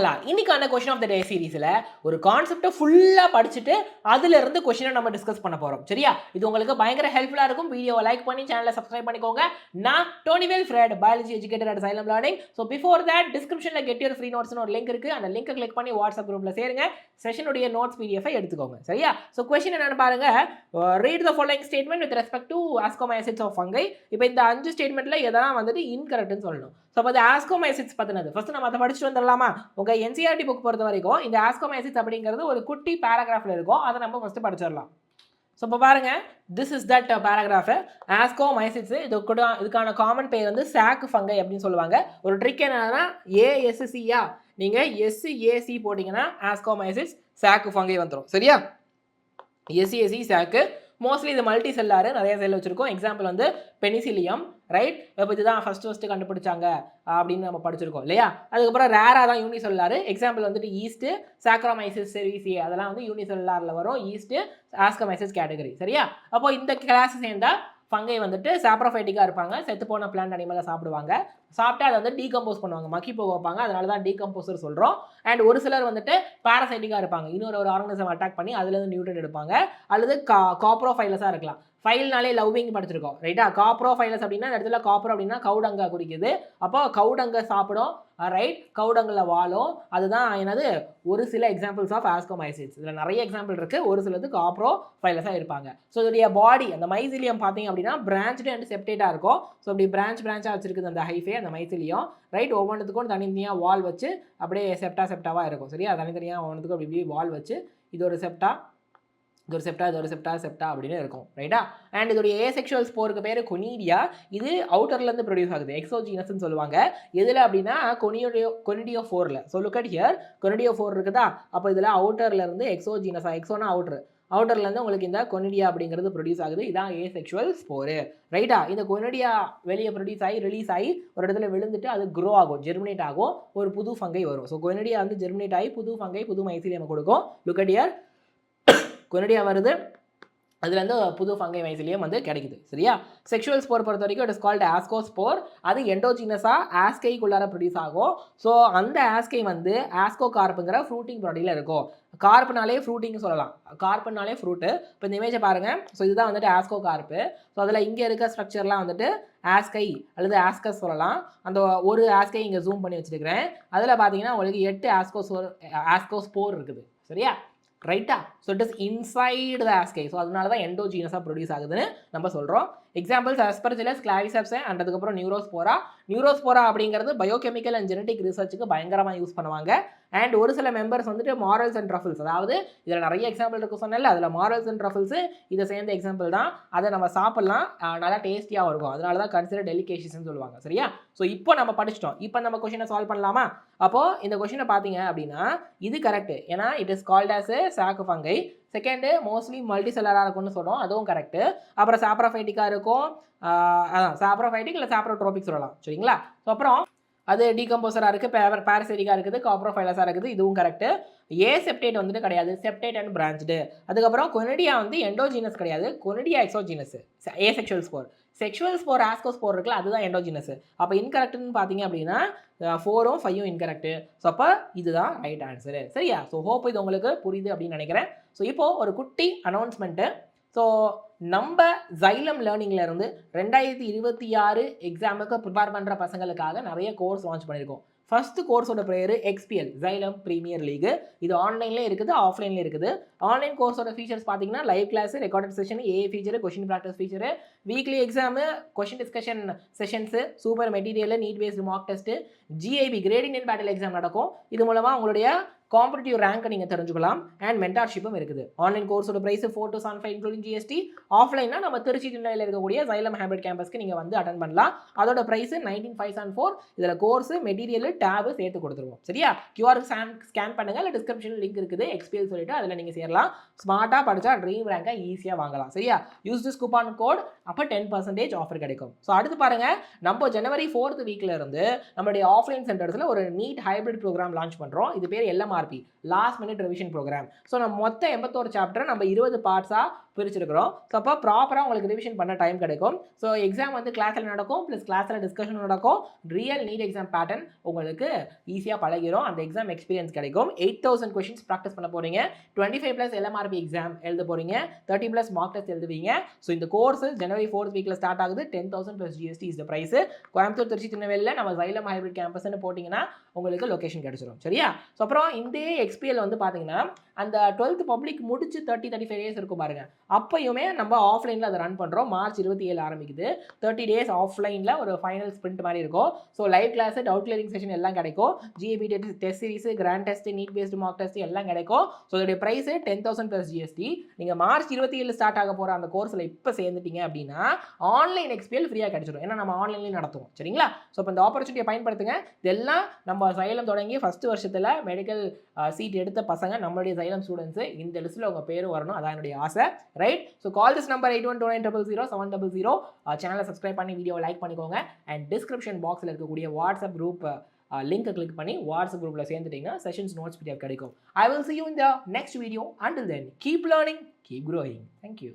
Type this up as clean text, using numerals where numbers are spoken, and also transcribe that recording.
பசங்களா, இன்னைக்கான question of the டே சீரிஸ்ல ஒரு கான்செப்ட ஃபுல்லா படிச்சுட்டு அதுல இருந்து கொஸ்டினை நம்ம டிஸ்கஸ் பண்ண போறோம். சரியா? இது உங்களுக்கு பயங்கர ஹெல்ப்ஃபுல்லா இருக்கும். வீடியோவை லைக் பண்ணி சேனலை சப்ஸ்கிரைப் பண்ணிக்கோங்க. நான் டோனிவேல் ஃப்ரெட், biology educator at xylem learning. So before that டிஸ்கிரிப்ஷன்ல கெட் யுவர் ஃப்ரீ நோட்ஸ்னு ஒரு லிங்க் இருக்கு. அந்த லிங்கை கிளிக் பண்ணி வாட்ஸ்அப் குரூப்ல சேருங்க. செஷனுடைய நோட்ஸ் பிடிஎஃப் எடுத்துக்கோங்க. சரியா? ஸோ கொஸ்டின் என்னன்னு பாருங்க. Read the following statement with respect to ascomycetes of fungi. இப்போ இந்த 5 ஸ்டேட்மெண்ட்ல எதெல்லாம் வந்துட்டு இன்கரெக்ட்னு சொல்லணும். ஸோ அப்போ அது ஆஸ்கோமைசிட்ஸ் பத்தினது. ஃபர்ஸ்ட் நம்ம அதை படிச்சுட்டு வந்துடலாமா? உங்க என்சிஆர்டி புக் பொறுத்த வரைக்கும் இந்த ஆஸ்கோமைசிட்ஸ் அப்படிங்கிறது ஒரு குட்டி பேராகிராஃப்ல இருக்கும். அதை நம்ம ஃபர்ஸ்ட் படிச்சிடலாம். ஸோ இப்போ பாருங்க, this is that paragraph. Ascomycetes இதுக்கான காமன் பேர் வந்து சாக் ஃபங்கை அப்படின்னு சொல்லுவாங்க. ஒரு ட்ரிக் என்னன்னா ஏஎஸ்சியா நீங்கள் எஸ்ஏசி போட்டிங்கன்னா ஆஸ்கோமைசிட்ஸ் சாக் ஃபங்கை வந்துடும். சரியா? எஸ்சிஎஸ்சி சாக்கு மோஸ்ட்லி இது மல்டி செல்லாரு, நிறைய செல் வச்சிருக்கோம். எக்ஸாம்பிள் வந்து பெனிசிலியம், ரைட்? இப்போ இதுதான் ஃபர்ஸ்ட் கண்டுபிடிச்சாங்க அப்படின்னு நம்ம படிச்சிருக்கோம் இல்லையா? அதுக்கப்புறம் ரேரா தான் யூனிசெல்லாரு. எக்ஸாம்பிள் வந்துட்டு ஈஸ்ட், சாக்ரோமைசிஸ் செரிசி, அதெல்லாம் வந்து யூனிசெல்லாரில் வரும். Yeast, ascomycetes category. சரியா? அப்போ இந்த கிளாஸ் சேர்ந்தா ஃபங்கை வந்துட்டு சாப்ரோஃபைட்டிக்காக இருப்பாங்க. செத்து போன பிளான்ட் அனிமலை சாப்பிடுவாங்க. சாப்பிட்டு அதை வந்து டீகம்போஸ் பண்ணுவாங்க, மக்கி போக வைப்பாங்க. அதனால தான் டீகம்போசர் சொல்கிறோம். அண்ட் ஒரு சிலர் வந்துட்டு பாராசைட்டிக்காக இருப்பாங்க. இன்னொரு ஆர்கனிசம் அட்டாக் பண்ணி அதுலேருந்து நியூட்ரன் எடுப்பாங்க. அல்லது காப்ரோஃபைலஸாக இருக்கலாம். ஃபைல்னாலே லவ்விங் படிச்சிருக்கோம், ரைட்டா? காப்ரோஃபைலஸ் அப்படின்னா இந்த இடத்துல காப்ரோ அப்படின்னா கவுடங்கா குறிக்குது. அப்போ கவுடங்கை சாப்பிடும், ரைட்? கவுடங்கில் வாழும். அதுதான் என்னது ஒரு சில எக்ஸாம்பிள்ஸ் ஆஃப் ஆஸ்கோமைசிட்ஸ். இதில் நிறைய எக்ஸாம்பிள் இருக்குது. ஒரு சிலது காப்ரோஃபைலஸாக இருப்பாங்க. ஸோ இதோடைய பாடி அந்த மைசிலியம் பார்த்தீங்க அப்படின்னா பிரான்ச்டு அண்ட் செப்டேட்டாக இருக்கும். ஸோ இப்படி பிரான்ச்சாக வச்சிருக்குது அந்த ஹைஃபே, அந்த மைசிலியம், ரைட்? ஒவ்வொன்றுத்துக்கும் தனித்தனியாக வால் வச்சு அப்படியே செப்டாவாக இருக்கும். சரியா? தனித்தனியாக ஒவ்வொன்றுத்துக்கும் அப்படி வால் வச்சு இது ஒரு செப்டா, செப்டா அப்படின்னு இருக்கும், ரைட்டா? அண்ட் இதோடைய ஏசெக்சுவல் ஸ்போருக்கு பேர் கொனிடியா. இது அவுட்டர்லேருந்து ப்ரொடியூஸ் ஆகுது, எக்ஸோஜீனஸ்ன்னு சொல்லுவாங்க. எதில் அப்படின்னா கொனிடியோ 4ல. ஸோ லுக் அட் ஹியர், கொனிடியோ 4 இருக்குதா? அப்போ இதில் அவுட்டர்லேருந்து எக்ஸோஜீனஸா, எக்ஸோனா அவுட்டர்லேருந்து உங்களுக்கு இந்த கொனிடியா அப்படிங்கிறது ப்ரொடியூஸ் ஆகுது. இதான் ஏசெக்சுவல் ஸ்போரு, ரைட்டா? இந்த கொனிடியா வெளியே ப்ரொடியூஸ் ஆகி ரிலீஸ் ஆகி ஒரு இடத்துல விழுந்துட்டு அது க்ரோ ஆகும், ஜெர்மினேட் ஆகும், ஒரு புது ஃபங்கை வரும். ஸோ கொனிடியா வந்து ஜெர்மினேட் ஆகி புது ஃபங்கை, புது மைசிலியம் கொடுக்கும். லுக் அட் ஹியர், கொனிடியா வருது, அதுலேருந்து புது ஃபங்கை மைசிலியம் வந்து கிடைக்குது. சரியா? செக்ஷுவல் ஸ்போர் பொறுத்த வரைக்கும் இட் இஸ் கால்டு ஆஸ்கோஸ்போர். அது எண்டோஜீனஸாக ஆஸ்கைக்குள்ளார ப்ரொடியூஸ் ஆகும். ஸோ அந்த ஆஸ்கை வந்து ஆஸ்கோ கார்ப்புங்கிற ஃப்ரூட்டிங் ப்ராடியில் இருக்கும். கார்ப்புனாலே ஃப்ரூட்டிங் சொல்லலாம், கார்ப்புனாலே ஃப்ரூட்டு. இப்போ இந்த இமேஜை பாருங்கள். ஸோ இதுதான் வந்துட்டு ஆஸ்கோ கார்ப்பு. ஸோ அதில் இங்கே இருக்க ஸ்ட்ரக்சர்லாம் வந்துட்டு ஆஸ்கை அல்லது ஆஸ்கஸ் சொல்லலாம். அந்த ஒரு ஆஸ்கை இங்கே ஜூம் பண்ணி வச்சுருக்கிறேன். அதில் பார்த்தீங்கன்னா உங்களுக்கு 8 ஆஸ்கோஸ்போர் இருக்குது. சரியா? ரைட்டா? So it is inside the asci. So அதனால தான் எண்டோஜீனஸாக ப்ரொடியூஸ் ஆகுதுன்னு நம்ம சொல்கிறோம். எக்ஸாம்பிள்ஸ் அஸ்பர்ஜிலஸ், கிளாவிசெப்ஸ் அண்ட் அதுக்கப்புறம் நியூரோஸ்போரா அப்படிங்கிறது பயோகெமிக்கல் அண்ட் ஜெனடிக் ரிசர்ச்சுக்கு பயங்கரமாக யூஸ் பண்ணுவாங்க. அண்ட் ஒரு சில மெம்பர்ஸ் வந்துட்டு மாரல்ஸ் அண்ட் ட்ரஃபிள்ஸ், அதாவது இதில் நிறைய எக்ஸாம்பிள் இருக்கு சொன்னேன்ல, அதில் மாரல்ஸ் அண்ட் ட்ரஃபிள்ஸ் இதை சேர்ந்த எக்ஸாம்பிள் தான். அதை நம்ம சாப்பிட்லாம், நல்லா டேஸ்டியாக இருக்கும். அதனால தான் கன்சிடர் டெலிகேஷன் சொல்லுவாங்க. சரியா? ஸோ இப்போ நம்ம படிச்சிட்டோம். இப்போ நம்ம கொஸ்டினை சால்வ் பண்ணலாமா? அப்போது இந்த கொஸ்டினை பார்த்தீங்க அப்படின்னா இது கரெக்ட், ஏன்னா it is called as sac fungi. Second mostly multi செல்லராக இருக்கும்னு சொல்கிறோம், அதுவும் கரெக்டு. அப்புறம் சாப்ரோஃபைட்டிக்காக இருக்கும், சாப்ரோஃபைட்டிக் இல்லை சாப்ரோட்ரோபிக் சொல்லலாம். சரிங்களா? ஸோ அப்புறம் அது டீகம்போசராக இருக்குது, பாரசைட்டிக்காக இருக்குது, காப்ரோஃபைலஸாக இருக்குது, இதுவும் கரெக்டு. செப்டேட் வந்துட்டு கிடையாது, செப்டேட் அண்ட் பிரான்ச்டு. அதுக்கப்புறம் கொனிடியா வந்து எண்டோஜீனஸ் கிடையாது, conidia exogenous. Asexual spore, sexual spore ascospore இருக்குல்ல, அதுதான் எண்டோஜீனஸ். அப்போ இன்கரெக்ட்னு பார்த்தீங்க அப்படின்னா 4ம் 5ம் இன்கரெக்ட். ஸோ அப்போ இதுதான் ரைட் ஆன்சரு. சரியா? ஸோ ஹோப் இது உங்களுக்கு புரியுது அப்படின்னு நினைக்கிறேன். ஸோ இப்போது ஒரு குட்டி அனௌன்ஸ்மெண்ட்டு. ஸோ நம்ம சைலம் லேர்னிங்கில் இருந்து 2026 எக்ஸாமுக்கு ப்ரிப்பேர் பண்ணுற பசங்களுக்காக நிறைய கோர்ஸ் லான்ச் பண்ணியிருக்கோம். ஃபர்ஸ்ட் கோர்ஸோட பேர் XPL சைலம் ப்ரீமியர் லீக். இது ஆன்லைன்லேயே இருக்குது, ஆஃப்லைன்லேயே இருக்குது. ஆன்லைன் கோர்ஸோட ஃபீச்சர்ஸ் பார்த்தீங்கன்னா லைவ் கிளாஸ், ரெக்கார்டட் செஷன், ஏஏ feature, question practice feature, weekly exam, question discussion sessions, super material, NEET based mock test, GIB great Indian battle exam நடக்கும். இது மூலமாக உங்களுடைய காம்படிட்டிவ் ரேங்கை நீங்கள் தெரிஞ்சுக்கலாம். அண்ட் மென்டார்ஷிப்பும் இருக்குது. ஆன்லைன் கோர்ஸோட ப்ரைஸ் 4,275 இன்க்ளூடிங் GST. ஆஃப்லைன்னா நம்ம திருச்சி திண்ணையில் இருக்கக்கூடிய சைலம் ஹைபிரிட் கேம்பஸ்க்கு நீங்கள் வந்து அட்டன் பண்ணலாம். அதோட ப்ரைஸ் 19,574. இதில் கோர்ஸ், மெட்டீரியல், டேபு சேர்த்து கொடுத்துருவோம். சரியா? QR ஸ்கேன் பண்ணுங்கள், இல்லை டிஸ்கிரிப்ஷனில் லிங்க் இருக்குது XPL சொல்லிட்டு அதில் நீங்கள் சேரலாம். ஸ்மார்ட்டாக படித்தா ட்ரீம் ரேங்கை ஈஸியாக வாங்கலாம். சரியா? யூஸ் திஸ் கூப்பான் கோட், அப்போ 10% ஆஃபர் கிடைக்கும். ஸோ அடுத்து பாருங்கள், நம்ம ஜனவரி 4th வீக்கில் இருந்து நம்மளுடைய ஆஃப்லைன் சென்டர்ஸில் ஒரு நீட் ஹைபிரிட் ப்ரோக்ராம் லான்ச் பண்ணுறோம். இது பேர் LMRP, last minute revision program. So நம்ம மொத்த 81 சாப்டர் நம்ம 20 பார்ட்ஸாக பிரிச்சிருக்கிறோம். ஸோ அப்போ ப்ராப்பராக உங்களுக்கு ரிவிஷன் பண்ண டைம் கிடைக்கும். ஸோ எக்ஸாம் வந்து கிளாஸில் நடக்கும், ப்ளஸ் கிளாஸில் டிஸ்கஷன் நடக்கும். ரியல் நீட் எக்ஸாம் பேட்டர்ன் உங்களுக்கு ஈஸியாக பழகிடும். அந்த எக்ஸாம் எக்ஸ்பீரியன்ஸ் கிடைக்கும். 8000 கொஷின்ஸ் ப்ராக்டிஸ் பண்ண போகிறீங்க. 25+ LMRP எக்ஸாம் எழுத போகிறீங்க. 30+ மார்க் டெஸ்ட் எழுதுவீங்க. ஸோ இந்த கோர்ஸ் ஜனவரி 4th வீக்கில் ஸ்டார்ட் ஆகுது. 10,000 + GST is the price. Coimbatore, Trichy, திருநெல்வேலியில் நம்ம Xylem ஹைபிரிட் கேம்பஸ்ன்னு போட்டிங்கன்னா உங்களுக்கு லொகேஷன் கிடைச்சிடும். சரியா? ஸோ அப்புறம் இந்த XPL வந்து பார்த்தீங்கன்னா அந்த 12th பப்ளிக் முடிச்சு 30-35 டேஸ் இருக்கும் பாருங்க. அப்பயுமே நம்ம ஆஃப்லைனில் அதை ரன் பண்ணுறோம். மார்ச் 27 ஆரம்பிக்குது. 30 டேஸ் ஆஃப்லைனில் ஒரு ஃபைனல் ஸ்பிரிண்ட் மாதிரி இருக்கும். So live class, doubt clearing session எல்லாம் கிடைக்கும். GAP test series, grand test, NEET based mock test எல்லாம் கிடைக்கும். ஸோ இதோடைய ப்ரைஸ் 10,000 + GST. நீங்கள் மார்ச் 27 ஸ்டார்ட் ஆக போகிற அந்த கோர்ஸில் இப்போ சேர்ந்துட்டீங்க அப்படின்னா ஆன்லைன் XPL ஃப்ரீயாக கிடைச்சிடும். ஏன்னா நம்ம ஆன்லைன்லேயும் நடத்துவோம். சரிங்களா? ஸோ இப்போ இந்த ஆப்பர்ச்சுனிட்டியை பயன்படுத்துங்க. இதெல்லாம் நம்ம Xylem தொடங்கி ஃபர்ஸ்ட் வருஷத்தில் மெடிக்கல் சீட் எடுத்த பசங்க நம்மளுடைய Xylem ஸ்டூடெண்ட்ஸ் இந்த லிஸ்ட்டில் உங்கள் பேரும் வரணும். அதான் என்னுடைய ஆசை. Right? So call this number 8129000700. சேனலை சப்ஸ்கிரைப் பண்ணி வீடியோவை லைக் பண்ணிக்கோங்க. அண்ட் டிஸ்கிரிப்ஷன் பாக்ஸில் இருக்கக்கூடிய வாட்ஸ்அப் குரூப் லிங்கை கிளிக் பண்ணி வாட்ஸ்அப் குரூப்பில் சேர்ந்துட்டிங்கன்னா செஷன்ஸ் நோட்ஸ் PDF கிடைக்கும். I will see you in the next video. Until then, keep learning, keep growing. Thank you.